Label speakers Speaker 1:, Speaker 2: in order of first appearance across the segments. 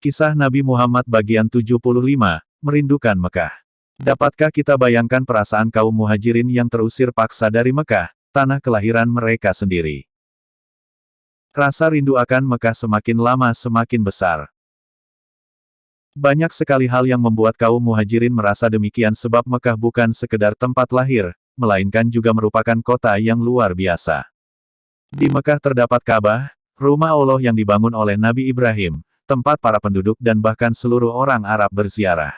Speaker 1: Kisah Nabi Muhammad bagian 75, Merindukan Mekah. Dapatkah kita bayangkan perasaan kaum muhajirin yang terusir paksa dari Mekah, tanah kelahiran mereka sendiri? Rasa rindu akan Mekah semakin lama semakin besar. Banyak sekali hal yang membuat kaum muhajirin merasa demikian sebab Mekah bukan sekedar tempat lahir, melainkan juga merupakan kota yang luar biasa. Di Mekah terdapat Ka'bah, rumah Allah yang dibangun oleh Nabi Ibrahim, tempat para penduduk dan bahkan seluruh orang Arab berziarah.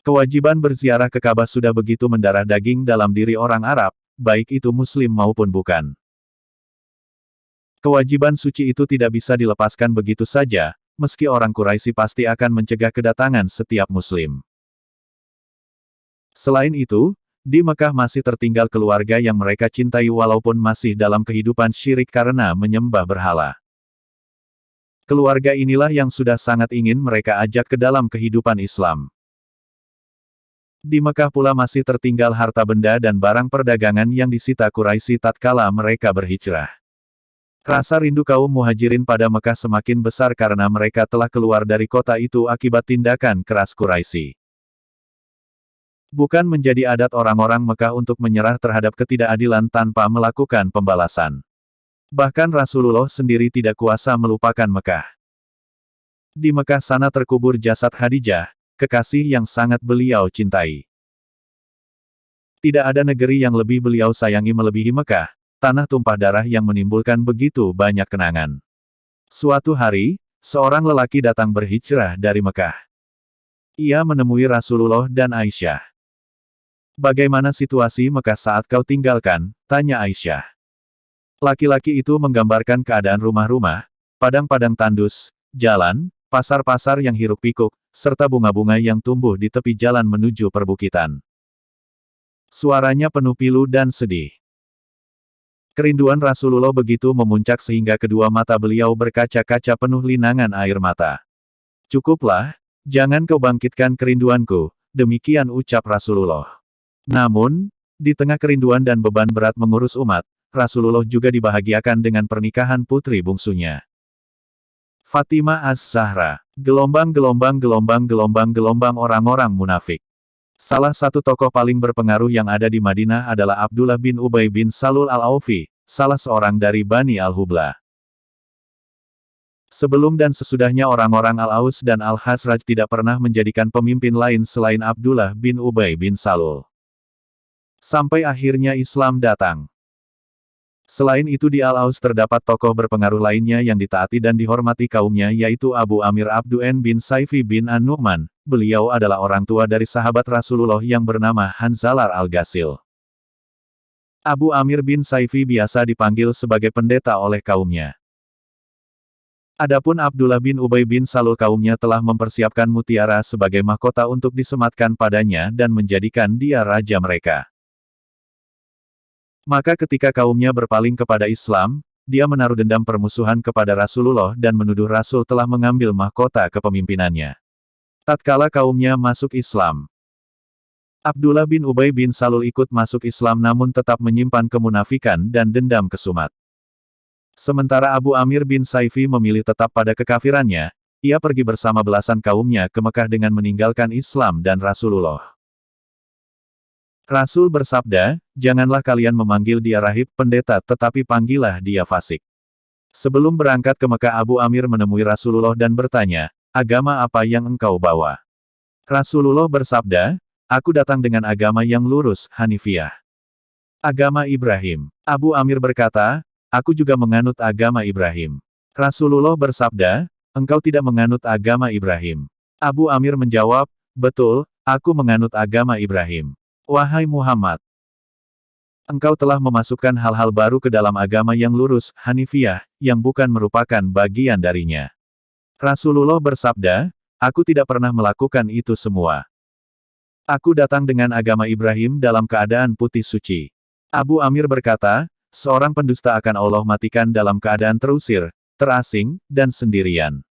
Speaker 1: Kewajiban berziarah ke Ka'bah sudah begitu mendarah daging dalam diri orang Arab, baik itu Muslim maupun bukan. Kewajiban suci itu tidak bisa dilepaskan begitu saja, meski orang Quraisy pasti akan mencegah kedatangan setiap Muslim. Selain itu, di Mekah masih tertinggal keluarga yang mereka cintai walaupun masih dalam kehidupan syirik karena menyembah berhala. Keluarga inilah yang sudah sangat ingin mereka ajak ke dalam kehidupan Islam. Di Mekah pula masih tertinggal harta benda dan barang perdagangan yang disita Quraisy tatkala mereka berhijrah. Rasa rindu kaum muhajirin pada Mekah semakin besar karena mereka telah keluar dari kota itu akibat tindakan keras Quraisy. Bukan menjadi adat orang-orang Mekah untuk menyerah terhadap ketidakadilan tanpa melakukan pembalasan. Bahkan Rasulullah sendiri tidak kuasa melupakan Mekah. Di Mekah sana terkubur jasad Khadijah, kekasih yang sangat beliau cintai. Tidak ada negeri yang lebih beliau sayangi melebihi Mekah, tanah tumpah darah yang menimbulkan begitu banyak kenangan. Suatu hari, seorang lelaki datang berhijrah dari Mekah. Ia menemui Rasulullah dan Aisyah. "Bagaimana situasi Mekah saat kau tinggalkan?" tanya Aisyah. Laki-laki itu menggambarkan keadaan rumah-rumah, padang-padang tandus, jalan, pasar-pasar yang hiruk-pikuk, serta bunga-bunga yang tumbuh di tepi jalan menuju perbukitan. Suaranya penuh pilu dan sedih. Kerinduan Rasulullah begitu memuncak sehingga kedua mata beliau berkaca-kaca penuh linangan air mata. "Cukuplah, jangan kau bangkitkan kerinduanku," demikian ucap Rasulullah. Namun, di tengah kerinduan dan beban berat mengurus umat, Rasulullah juga dibahagiakan dengan pernikahan putri bungsunya. Fatimah Az-Zahra. Gelombang-gelombang orang-orang munafik. Salah satu tokoh paling berpengaruh yang ada di Madinah adalah Abdullah bin Ubay bin Salul Al-Aufi, salah seorang dari Bani Al-Hubla. Sebelum dan sesudahnya orang-orang Al-Aus dan Al-Khazraj tidak pernah menjadikan pemimpin lain selain Abdullah bin Ubay bin Salul. Sampai akhirnya Islam datang. Selain itu di Al-Aus terdapat tokoh berpengaruh lainnya yang ditaati dan dihormati kaumnya yaitu Abu Amir Abdu'an bin Saifi bin An-Nu'man. Beliau adalah orang tua dari sahabat Rasulullah yang bernama Hanzalar Al-Ghasil. Abu Amir bin Saifi biasa dipanggil sebagai pendeta oleh kaumnya. Adapun Abdullah bin Ubay bin Salul kaumnya telah mempersiapkan mutiara sebagai mahkota untuk disematkan padanya dan menjadikan dia raja mereka. Maka ketika kaumnya berpaling kepada Islam, dia menaruh dendam permusuhan kepada Rasulullah dan menuduh Rasul telah mengambil mahkota kepemimpinannya. Tatkala kaumnya masuk Islam, Abdullah bin Ubay bin Salul ikut masuk Islam namun tetap menyimpan kemunafikan dan dendam kesumat. Sementara Abu Amir bin Saifi memilih tetap pada kekafirannya, ia pergi bersama belasan kaumnya ke Mekah dengan meninggalkan Islam dan Rasulullah. Rasul bersabda, "Janganlah kalian memanggil dia rahib pendeta tetapi panggillah dia fasik." Sebelum berangkat ke Mekah Abu Amir menemui Rasulullah dan bertanya, "Agama apa yang engkau bawa?" Rasulullah bersabda, "Aku datang dengan agama yang lurus, Hanifiyah. Agama Ibrahim." Abu Amir berkata, "Aku juga menganut agama Ibrahim." Rasulullah bersabda, "Engkau tidak menganut agama Ibrahim." Abu Amir menjawab, "Betul, aku menganut agama Ibrahim." "Wahai Muhammad, engkau telah memasukkan hal-hal baru ke dalam agama yang lurus, Hanifiyah, yang bukan merupakan bagian darinya." Rasulullah bersabda, "Aku tidak pernah melakukan itu semua. Aku datang dengan agama Ibrahim dalam keadaan putih suci." Abu Amir berkata, "Seorang pendusta akan Allah matikan dalam keadaan terusir, terasing, dan sendirian."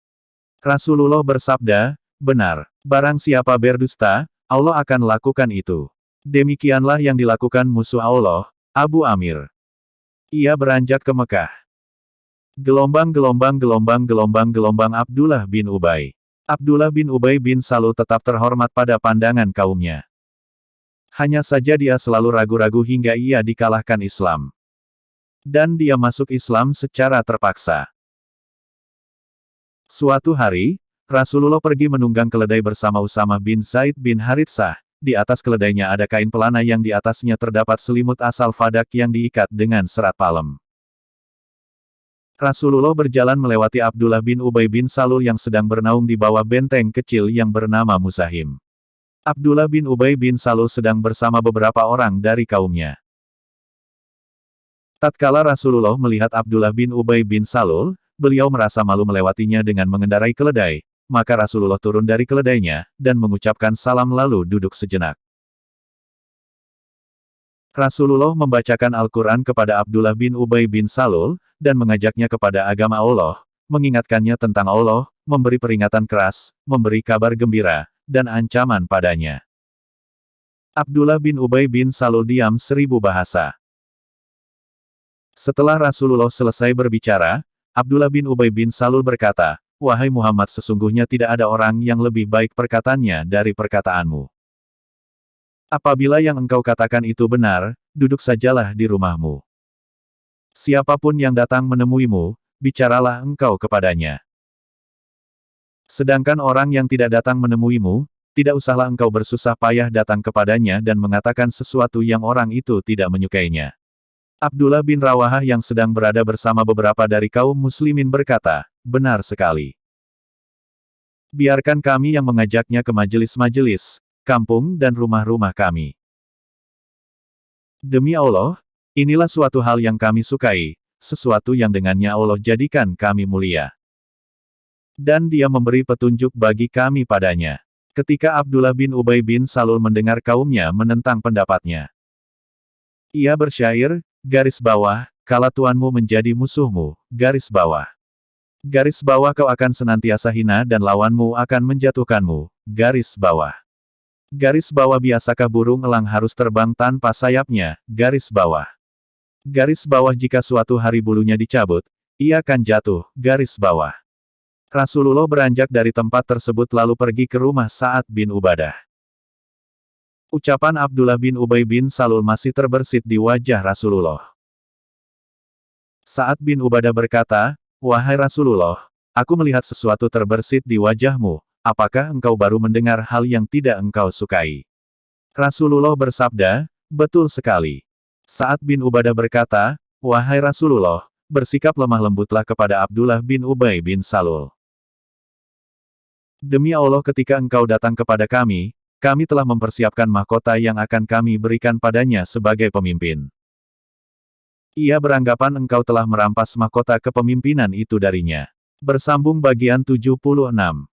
Speaker 1: Rasulullah bersabda, "Benar, barang siapa berdusta, Allah akan lakukan itu." Demikianlah yang dilakukan musuh Allah, Abu Amir. Ia beranjak ke Mekah. Gelombang Abdullah bin Ubay. Abdullah bin Ubay bin Salul tetap terhormat pada pandangan kaumnya. Hanya saja dia selalu ragu-ragu hingga ia dikalahkan Islam. Dan dia masuk Islam secara terpaksa. Suatu hari, Rasulullah pergi menunggang keledai bersama Usamah bin Zaid bin Haritsah. Di atas keledainya ada kain pelana yang di atasnya terdapat selimut asal fadak yang diikat dengan serat palem. Rasulullah berjalan melewati Abdullah bin Ubay bin Salul yang sedang bernaung di bawah benteng kecil yang bernama Muzahim. Abdullah bin Ubay bin Salul sedang bersama beberapa orang dari kaumnya. Tatkala Rasulullah melihat Abdullah bin Ubay bin Salul, beliau merasa malu melewatinya dengan mengendarai keledai, maka Rasulullah turun dari keledainya, dan mengucapkan salam lalu duduk sejenak. Rasulullah membacakan Al-Quran kepada Abdullah bin Ubay bin Salul, dan mengajaknya kepada agama Allah, mengingatkannya tentang Allah, memberi peringatan keras, memberi kabar gembira, dan ancaman padanya. Abdullah bin Ubay bin Salul diam 1000 bahasa. Setelah Rasulullah selesai berbicara, Abdullah bin Ubay bin Salul berkata, "Wahai Muhammad, sesungguhnya tidak ada orang yang lebih baik perkataannya dari perkataanmu. Apabila yang engkau katakan itu benar, duduk sajalah di rumahmu. Siapapun yang datang menemuimu, bicaralah engkau kepadanya. Sedangkan orang yang tidak datang menemuimu, tidak usahlah engkau bersusah payah datang kepadanya dan mengatakan sesuatu yang orang itu tidak menyukainya." Abdullah bin Rawahah yang sedang berada bersama beberapa dari kaum muslimin berkata, "Benar sekali. Biarkan kami yang mengajaknya ke majelis-majelis, kampung dan rumah-rumah kami. Demi Allah, inilah suatu hal yang kami sukai, sesuatu yang dengannya Allah jadikan kami mulia. Dan dia memberi petunjuk bagi kami padanya." Ketika Abdullah bin Ubay bin Salul mendengar kaumnya menentang pendapatnya, ia bersyair, garis bawah, kala tuanmu menjadi musuhmu, garis bawah. Garis bawah kau akan senantiasa hina dan lawanmu akan menjatuhkanmu, garis bawah. Garis bawah biasakah burung elang harus terbang tanpa sayapnya, garis bawah. Garis bawah jika suatu hari bulunya dicabut, ia akan jatuh, garis bawah. Rasulullah beranjak dari tempat tersebut lalu pergi ke rumah Sa'ad bin Ubadah. Ucapan Abdullah bin Ubay bin Salul masih terbersit di wajah Rasulullah. Sa'ad bin Ubadah berkata, "Wahai Rasulullah, aku melihat sesuatu terbersit di wajahmu. Apakah engkau baru mendengar hal yang tidak engkau sukai?" Rasulullah bersabda, "Betul sekali." Sa'ad bin Ubadah berkata, "Wahai Rasulullah, bersikap lemah lembutlah kepada Abdullah bin Ubay bin Salul. Demi Allah, ketika engkau datang kepada kami telah mempersiapkan mahkota yang akan kami berikan padanya sebagai pemimpin. Ia beranggapan engkau telah merampas mahkota kepemimpinan itu darinya." Bersambung bagian 76.